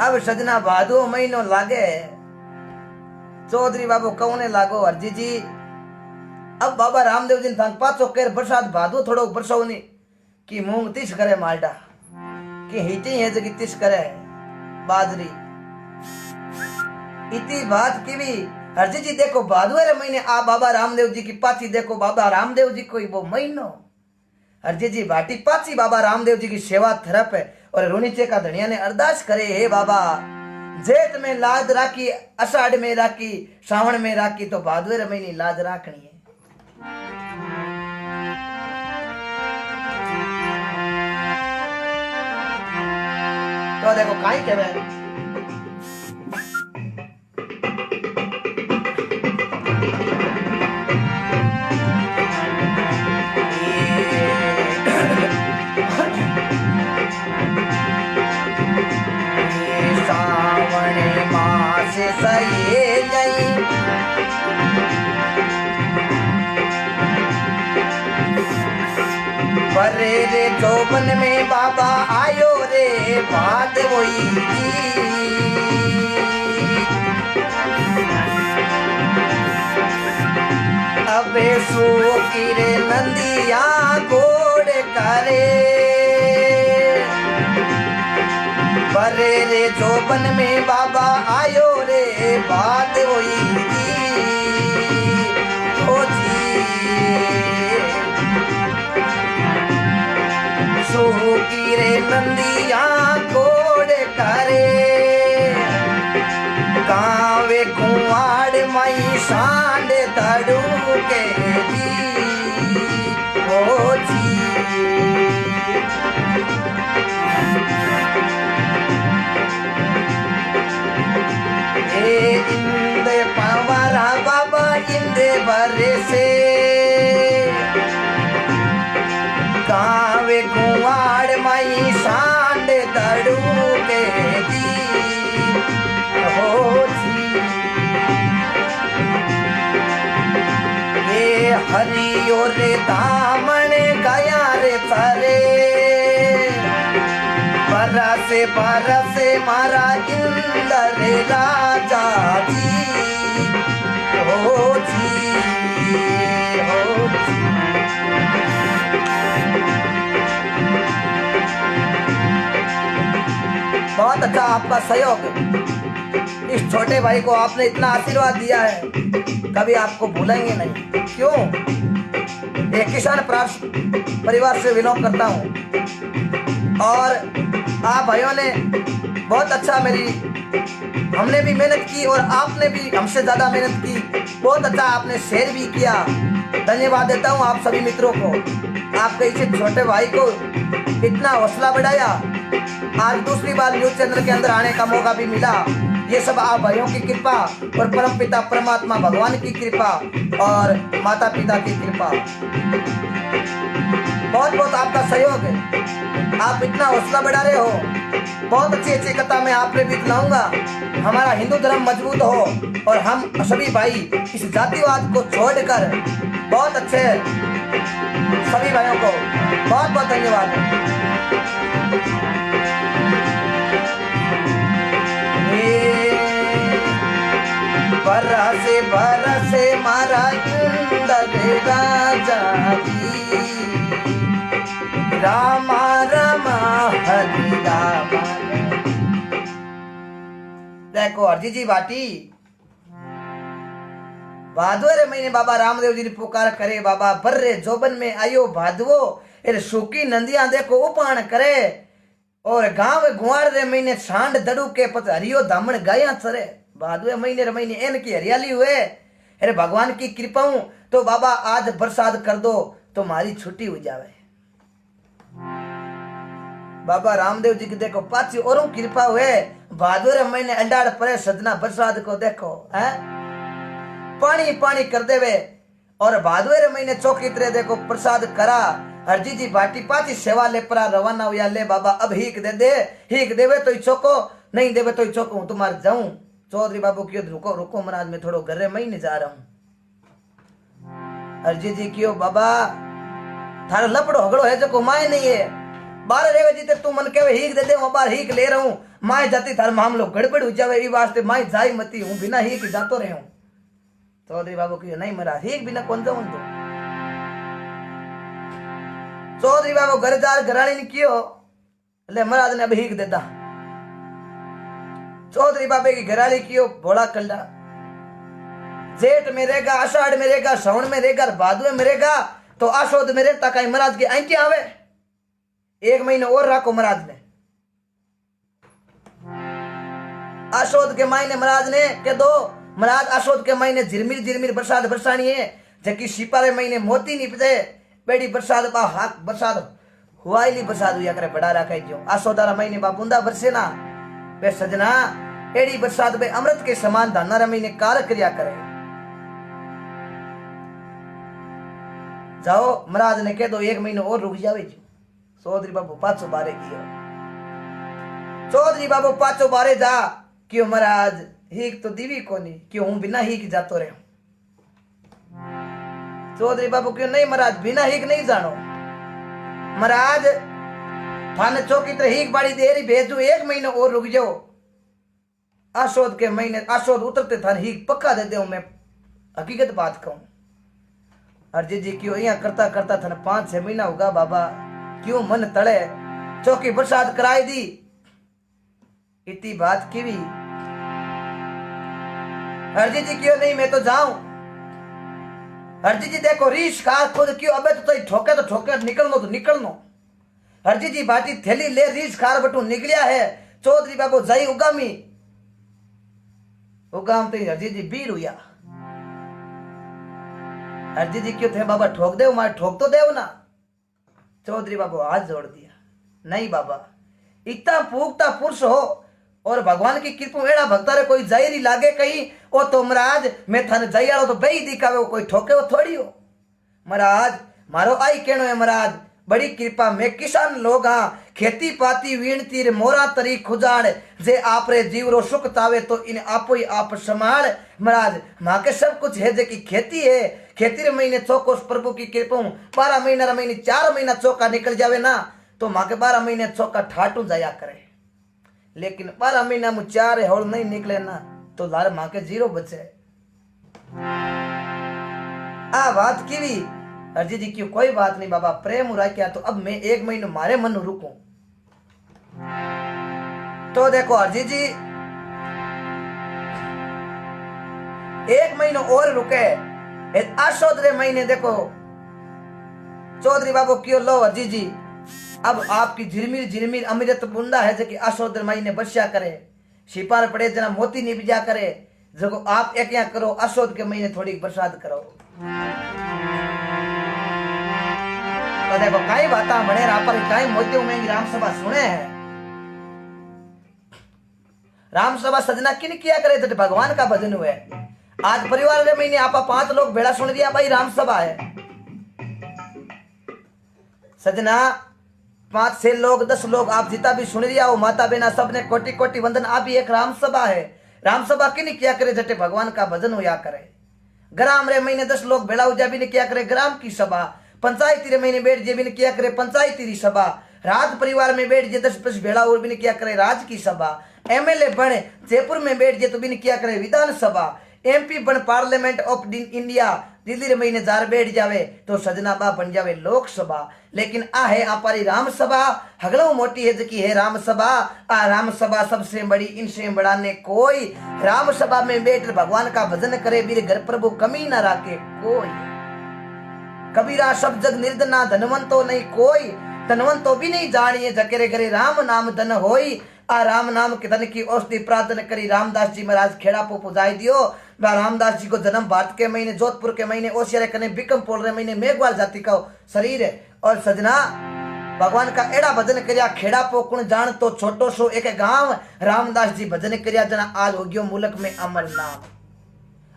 अब सजना भादो महीनो लागे, चौधरी बाबू कौने लागो। हरजी जी अब बाबा रामदेव जी थांग पाचो कर बरसात भादो थोड़ो बरसाओ नहीं कि मूंग तिस करे मालडा, कि हिटी है जगी तिस करे बाजरी। इतनी बात की भी हरजी जी देखो भादुरे महीने आ बाबा रामदेव जी की पाची देखो बाबा रामदेव जी कोई वो महीनो हरजी जी भाटी पाची बाबा रामदेव जी की सेवा थरप है और रोनीचे का धनिया ने अरदास करे हे बाबा जेठ में लाज राखी अषाढ़ में राखी श्रावण में राखी तो भादुरे महीने लाज राखनी है। तो देखो काई कहवे बरे रे चौबन में बाबा आयो रे बात वही अबे सो रे नंदिया गोड़ करे बरे रे चौबन में बाबा आयो रे बात वही सोकी रे नंदिया कोड़ करे कावे कुआड़ मई सांड तड़ू के दी ओ जी इंद पवरा बाबा इंद बरे से कावे कुआड़ मई सांड तड़ू के दी हो जी ये हरियो रे दामन गया रे तरे बरसे मारा इंदर राजा जी हो जी हो जी बहुत अच्छा आपका सहयोग इस छोटे भाई को आपने इतना आशीर्वाद दिया है कभी आपको भूलेंगे नहीं। क्यों एक किसान परिवार से बिलोंग करता हूँ और आप भाइयों ने बहुत अच्छा हमने भी मेहनत की और आपने भी हमसे ज्यादा मेहनत की बहुत अच्छा आपने शेयर भी किया। धन्यवाद देता हूँ आप सभी मित्रों को आपके इस छोटे भाई को इतना हौसला बढ़ाया आज दूसरी बार न्यूज चैनल के अंदर आने का मौका भी मिला। ये सब आप भाइयों की कृपा और परम पिता परमात्मा भगवान की कृपा और माता पिता की कृपा बहुत बहुत आपका सहयोग है। आप इतना हौसला बढ़ा रहे हो बहुत अच्छी अच्छी कथा मैं आप पे भी सुनाऊंगा। हमारा हिंदू धर्म मजबूत हो और हम सभी भाई इस जातिवाद को छोड़कर बहुत अच्छे सभी भाइयों को बहुत बहुत धन्यवाद। बरसे मारा इंदर राजा जी रामा रामा हरि रामा। देखो हरजी जी बाटी भादुरे महीने बाबा रामदेव जी ने पुकार करे बाबा बर्रे जोबन में आयो भादवो एर सूकी नंदिया देखो उपान करे और गांव गुआर रे महीने सांड दड़ू के पत हरियो दामन गाया चरे भादुए महीने रे महीने इनकी हरियाली हुए। अरे भगवान की कृपा हूं तो बाबा आज बरसात कर दो तो हमारी छुट्टी हो जावे। बाबा रामदेव जी की देखो पाची औरों कृपा हुए भादुरे महीने अल्डाड़ परे सजना बरसात को देखो है पानी पानी कर देवे और भादुरे महीने चौकी तरह देखो प्रसाद करा हरजी जी भाटी पाची सेवा ले परा रवाना हुआ ले बाबा अब हीक दे हीक देवे तो चौको नहीं देवे तो चौको हूं तुम्हारे जाऊं। चौधरी बाबू क्यों रुको रुको महाराज मैं थोड़ो घरे महीने जा रहा हूं। हरजी जी क्यों बाबा थारा लपड़ो हगड़ो है जो को माए नहीं है बारह रेवे जीते तू मन के हीक दे बार हीक ले रहा हूं माए जाती थार मामलो गड़बड़ हो जावे वास्ते माए जाई मती हूं बिना हीक जातो रहे हूं। चौधरी बाबू क्यों नहीं मरा हीक बिना कौन जाऊं तो चौधरी बाबू घर जा घरानी ने क्यों ले महाराज ने अब हीक देता। चौधरी बाबे की घराली क्यों भोला कल्ला जेठ में रहेगा, आषाढ़ में रहेगा, श्रवण में रहेगा, भादवे में रहेगा, तो आशोद में रहता कहीं महाराज की आंटी आवे। 1 महीने और राखो महाराज ने। आशोद के महीने महाराज ने कह दो, महाराज आशोद के महीने झिरमिर झिरमिर बरसात बरसानी है, जबकि सिपारे महीने मोती निपजे बेड़ी बरसात बा हाक बरसात हुआईली बरसात हुआ करे बड़ा रखा जो। आशोदारा महीने बा बूंदा बरसे ना वे सजना, एड़ी बरसात बे अमृत के समान धानारा महीने कार क्रिया करे। जाओ महाराज ने कह दो 1 महीने और रुक जावे जो। चौधरी बाबू 500 बारे किया। चौधरी बाबू 500 बारे जा क्यों महाराज हीक तो दीवी कोनी, क्यों हूं बिना हीक जातो रहे। चौधरी बाबू क्यों नहीं महाराज बिना हीक नहीं जानो महाराज, थाने चौकी तरह हीक बाड़ी देरी भेजू, 1 महीने और रुक जाओ। आशोद के महीने आशोद उतरते थाने हीक पक्का दे दो, मैं हकीकत बात कहूं। अर्जी जी क्यों यहाँ करता करता थाने 5-6 महीना होगा बाबा, क्यों मन तड़े चौकी बरसात कराई दी। इतनी बात की भी हरजी जी क्यों नहीं मैं तो जाऊं। हरजी जी देखो रीश खास खुद क्यों, अबे तो ठोके निकलनो तो निकलनो। हरजी जी बाटी थैली ले रीश खार बटू निकलिया है। चौधरी बाबू जाई उगामी उगाम तो हरजी जी बीर हुआ। हरजी जी क्यों थे बाबा ठोक दे, मारे ठोक तो देव ना। चौधरी बाबू हाथ जोड़ दिया, नहीं बाबा इतना पूगता पुरुष हो और भगवान की कृपा एड़ा भक्ता रे कोई जाहिर ही लागे कहीं ओ तो महाराज मैं थाने जाइयालो तो बही दिखावे, वो कोई ठोके वो थोड़ी हो। महाराज मारो आई कहनो है महाराज बड़ी कृपा, मैं किसान लोग हाँ, खेती पाती वीणती रे मोरा तरी खुजाड़, जे आप रे जीव रो सुख तावे तो इन आपो ही आप संभाल। महाराज माँ के सब कुछ है जे की खेती है, खेती रे महीने चौकोस प्रभु की कृपा 12 महीना रे महीने 4 महीना चौका निकल जावे ना, तो माँ के 12 महीने चौका ठाटू जाया करे। लेकिन 12 महीना में 4 होल नहीं निकले ना, तो लार माँ के 0 बचे। आ बात की भी अर्जी जी क्यों, कोई बात नहीं बाबा प्रेम उरा क्या, तो अब मैं 1 महीने मारे मन रुकूं। तो देखो अर्जी जी 1 महीना और रुके, आशोद रे महीने देखो चौधरी बाबू क्यों लो अर्जी जी, अब आपकी झिरमिर झिरमिर अमृत बूंदा है जो कि आशोद महीने बरसा करे, सिपार पड़े जना मोती निपजा करे, जो आप एक यहाँ करो आशोद के महीने थोड़ी बरसात करो। तो देखो कई बातें बने पर कई मोतियों में राम सभा सुने हैं। राम सभा सजना किन किया करे तो भगवान का भजन हुए। आज परिवार के महीने आप 5 लोग भेड़ा सुन दिया भाई राम सभा है। सजना 5-6 लोग 10 लोग आप जितना भी सुन लिया हो, माता बहना सबने कोटि कोटि वंदन। आप ही एक राम सभा है। राम सभा किन किया करे जटे भगवान का भजन हुआ करे। ग्राम रे महीने 10 लोग भेड़ा उजा भी ने किया करे ग्राम की सभा। पंचायती रे महीने बैठ जे भी ने किया करे पंचायती री सभा। राज परिवार में बैठ जे 10 भेड़ा और भी ने किया करे राज की सभा। एमएलए बने जयपुर में बैठ जे तो भी ने किया करे विधानसभा। एमपी बन पार्लियामेंट ऑफ इंडिया दिल्ली रे महीने जार बैठ जावे तो सजना बा बन जावे लोकसभा। लेकिन आ है आपारी राम सभा हगलो मोटी है जकी है राम सभा। आ राम सभा सबसे बड़ी इनसे बड़ा ने कोई। राम सभा में बैठ भगवान का भजन करे वीर घर प्रभु कमी न राखे कोई। कबीरा सब जग निर्धना धनवंतो नहीं कोई। धनवंतो भी नहीं जानिए जकेरे घरे राम नाम धन होई। आ राम नाम के धन की औषधि प्रार्थना करी रामदास जी महाराज खेड़ा पो पुजाई दियो। रामदास जी को जन्म भारत के महीने जोधपुर के महीने ओसियारे कने बिकम पोल रे महीने मेघवाल जाति का शरीर है। और सजना भगवान का एड़ा भजन करिया खेड़ा पो कुण जान तो छोटो सो एक गांव। रामदास जी भजन करिया जना आज हो गयो मुल्क में अमर नाम।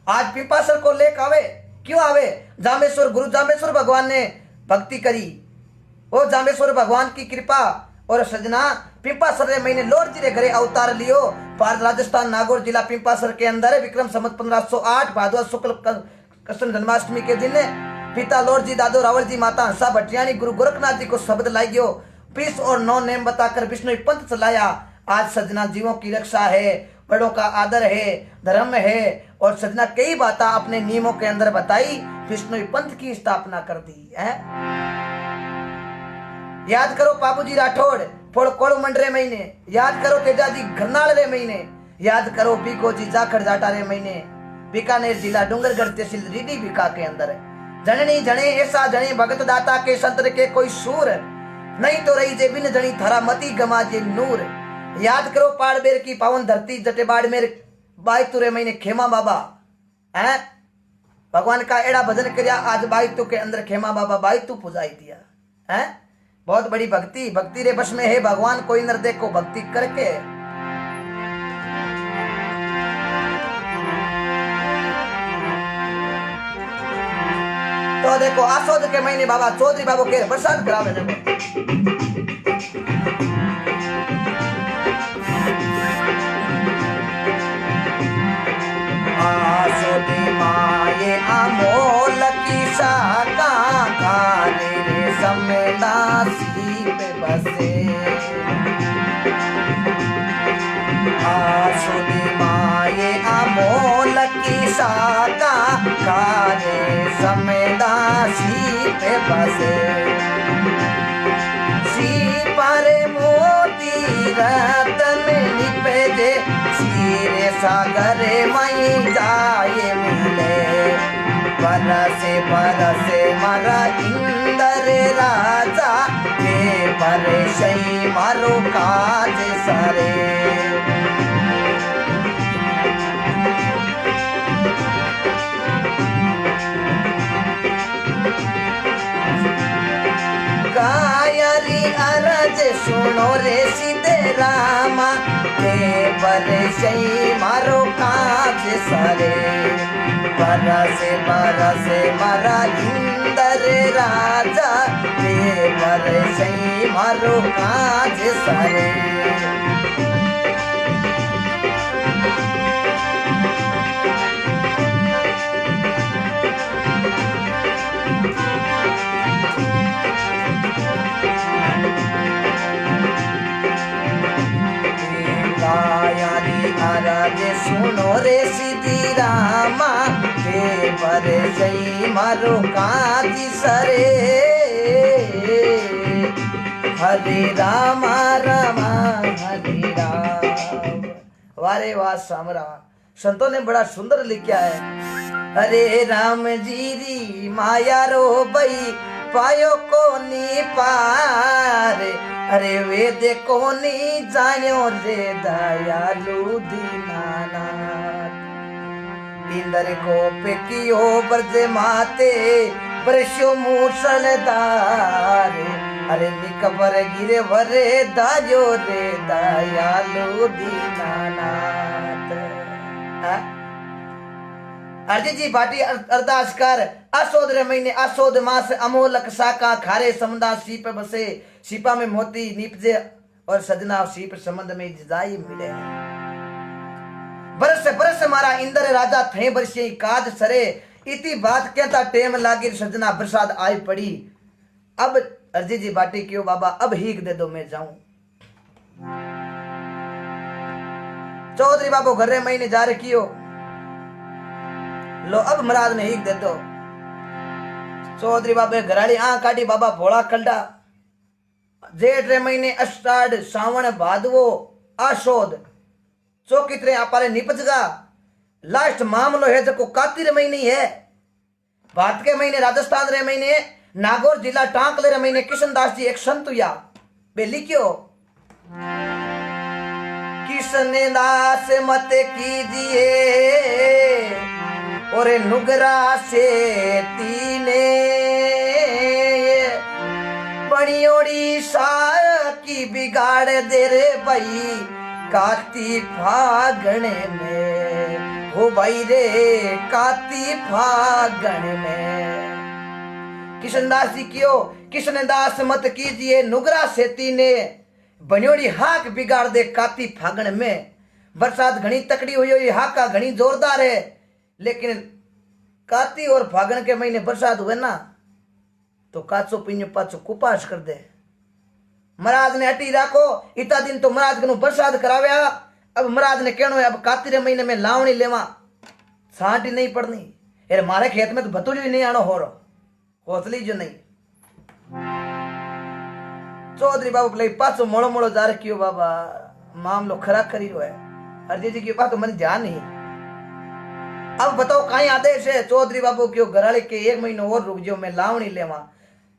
आज पिपासर को लेक आवे क्यों आवे। जामेश्वर गुरु जामेश्वर भगवान ने भक्ति करी। वो जामेश्वर भगवान की कृपा। और सजना पिंपासर रे महीने लॉर्ड जी रे घरे अवतार लियो। राजस्थान नागौर जिला पिंपासर के अंदर विक्रम संवत 1508 भादवा शुक्ल कृष्ण जन्माष्टमी के दिन पिता लॉर्ड जी दादो रावल जी माता हंसा भटियानी गुरु गोरखनाथ जी को शब्द लाइयो। 20 और 9 नेम बताकर विष्णु पंथ चलाया। आज सजना जीवों की रक्षा है बड़ों का आदर है धर्म है। और सजना कई बातें अपने नियमों के अंदर बताई विष्णु पंथ की स्थापना कर दी है। याद करो बाबूजी राठौड़ फोड़ कोड़ मंडरे महीने। याद करो तेजाजी घरनाल रे महीने। याद करो पीको जी जाखड़ जाटा रे महीने। बीकानेर जिला डूंगरगढ़ तहसील रीडी बीका के अंदर है। जननी जने ऐसा जने भगत दाता के संतर के कोई सूर, नहीं तो रही जे बिन जनी थरा मती गमा जे नूर। याद करो पाड़बेर की पावन धरती जटे बाड़मेर बाईतुरे महीने खेमा बाबा है भगवान का एड़ा भजन करया। आज बाईतु के अंदर खेमा बाबा बाईतु पुजाई दिया है। बहुत बड़ी भक्ति, भक्ति रे बस में है भगवान, कोई नर देखो भक्ति करके। तो देखो आसोद के महीने बाबा चौधरी बाबू के प्रसाद करावे देखो। आसोदी माये अमोल की शाखा खाने रे समेदासी पे बसे। आसोदी माये अमोल की शाखा खाने समेदासी पे बसे। सी पारे मोती रतन लिपे दे सीरे सागरे मई जाए मिले। बरसे बरसे मरा इंदर राजा के बरसई मारो काज सरे। कायरी अरज सुनो रे सीधे रामा के बरसई मारो काज सरे। बरसे बरसे मरा इंदर राजा के बरसई मारो काज सरे। अरज सुनो रे सीधी रामा के बरसई मारो काज सरे। हरे रामा रामा हरे राम। वारे वाह सामरा, संतों ने बड़ा सुंदर लिखा है। हरे राम जी री माया रो बई पायो को नी पार। अरे वेद को नी जान्यो रे दयालु दीनानाथ। इंदर को पेकियो ब्रज माते बरस्यो मूसलधार। अरे निकबर गिरे वरे दाजो रे दयालु दीनानाथ। अर्जी जी भाटी अरदास कर। आसोद रे महीने आसोद मास अमोलक साका खारे समदा सीप बसे। सीपा में मोती निपजे और सजना सीप संबंध में जाई मिले। बरस बरस मारा इंदर राजा थे बरसी काज सरे। इति बात कहता टेम लागी सजना बरसात आई पड़ी। अब अर्जी जी बाटी क्यों बाबा अब हीक दे दो मैं जाऊं। चौधरी बाबू घर रे महीने जा रहे कियो लो अब महाराज ने हीक दे दो। चौधरी बाबे घराड़ी आ काटी बाबा भोला कल्डा। जेठ रे महीने अषाढ़ सावन भादवो आसोद चौकितरे आपारे निपजगा। लास्ट मामलो है जो काती रे महीने है। भारत के महीने राजस्थान रे महीने नागौर जिला टांकले रे महीने किशनदास जी एक संतुया बे लिखियो। किशनदास मत कीजिए और नुगरा से तीने बड़ियोड़ी सा की बिगाड़ दे रे भाई काती फागण में। हो भाई रे काती फागण में। किशनदास जी क्यों किशनदास मत कीजिए नुगरा सेती ने बनियोड़ी हाक बिगाड़ दे काती फागण में। बरसात घनी तकड़ी हुई हाका घनी जोरदार है, लेकिन काती और फागण के महीने बरसात हुए ना तो काचो पीने पाचो कुपास कर दे। महाराज ने अटी राखो इतना दिन तो महाराज कनु बरसात कराव्या। अब महाराज ने कहनो है अब काती रे महीने में लावणी लेवा छांटी नहीं पड़नी। यार मारे खेत में तो भतुली भी नहीं आनो हो रहा होतली जो नहीं। चौधरी बाबू पले पाचो मोड़ो मोड़ो जा रखियो बाबा मामलो खरा करी है। अर्जी जी की बात तो मन ध्यान नहीं। अब बताओ कहीं आदेश है चौधरी बाबू क्यों घराली के 1 महीनो और रुक जाओ, मैं लावणी लेवा।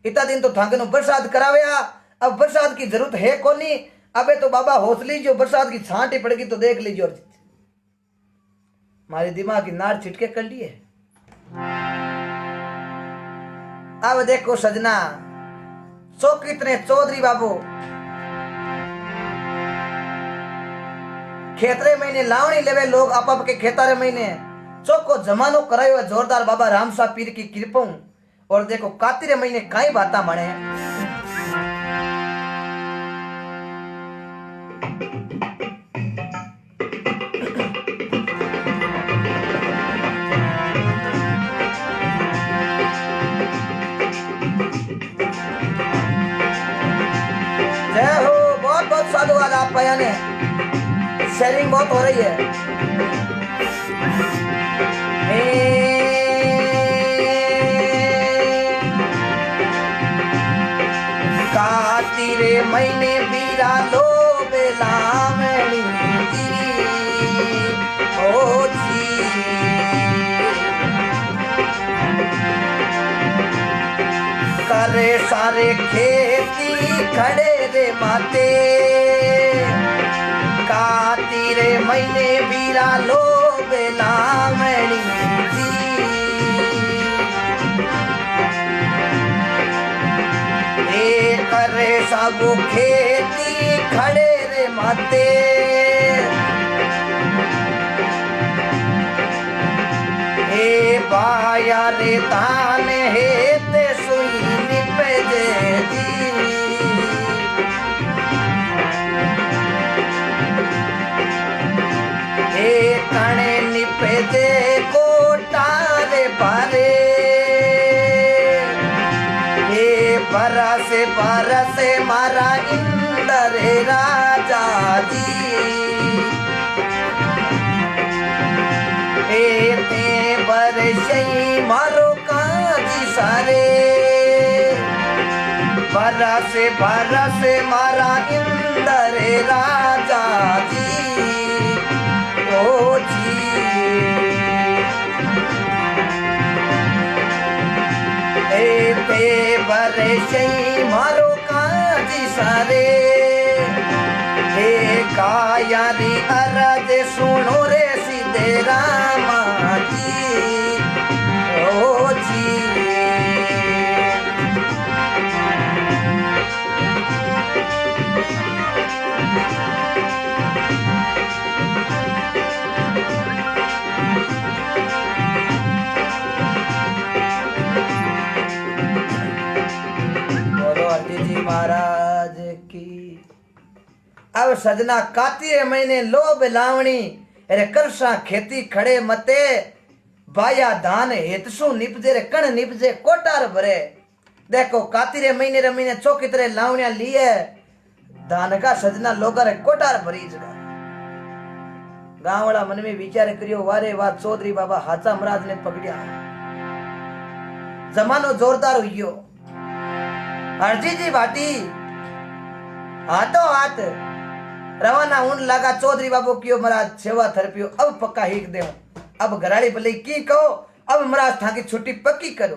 इतना दिन तो थांगनो बरसात करावेया, अब बरसात की जरूरत है कोनी। अबे तो बाबा हौस लीजिए, बरसात की छांटी पड़ेगी तो देख लीजिए। और हमारे दिमाग की नाड़ छिटके कर लिए। अब देखो सजना कितने चौधरी बाबू खेतरे महीने लावणी लेवे लोग आप के खेतारे महीने चौको जमानो करायो जोरदार बाबा रामसा पीर की कृपा। और देखो कातिरे महीने कई बात बने। जय हो, बहुत बहुत साधुवाद आप भैया ने, शेयरिंग बहुत हो रही है। कातिरे महीने बीरा लो बेलामणी ओ जी, करे सारे खेती खड़े रे माते। कातिरे महीने बीरा लो बेलामणी जी, ए करे सबो खेती खड़े रे माते। ए बाया रे तान हे ते सुई निपे जी, ए कणे निपे दे कोटारे पारे। ए बरसे मारा इंदर राजा जी, ए ते बरसे मारो काजी सारे। बरसे मारा इंदर राजा जी ओ जी। ए ते बरसे मारो काजी सारे। ए काया री अरज सुनो रे सीधे रामा जी ओ जी। महाराज की। अब सजना कातिरे महीने लोभ लावणी रे करसा खेती खड़े मते। बाया धान हेतसु निपजे रे कण निपजे कोटार भरे। देखो कातिरे महीने रे महीने चौकी तरह लावणिया लिए धान का सजना लोग रे कोटार भरी जगह। गांव वाला मन में विचार करियो वारे वाह चौधरी बाबा हाचा महाराज ने पकड़िया। जमानो जोरदार हुइयो। अर्जी जी भाटी हाथों हाथ रवाना ऊन लगा चौधरी बाबू कियो महाराज सेवा थरपियो। अब पक्का हिक दे, अब घराड़ी भले की कहो, अब महाराज था की छुट्टी पक्की करो।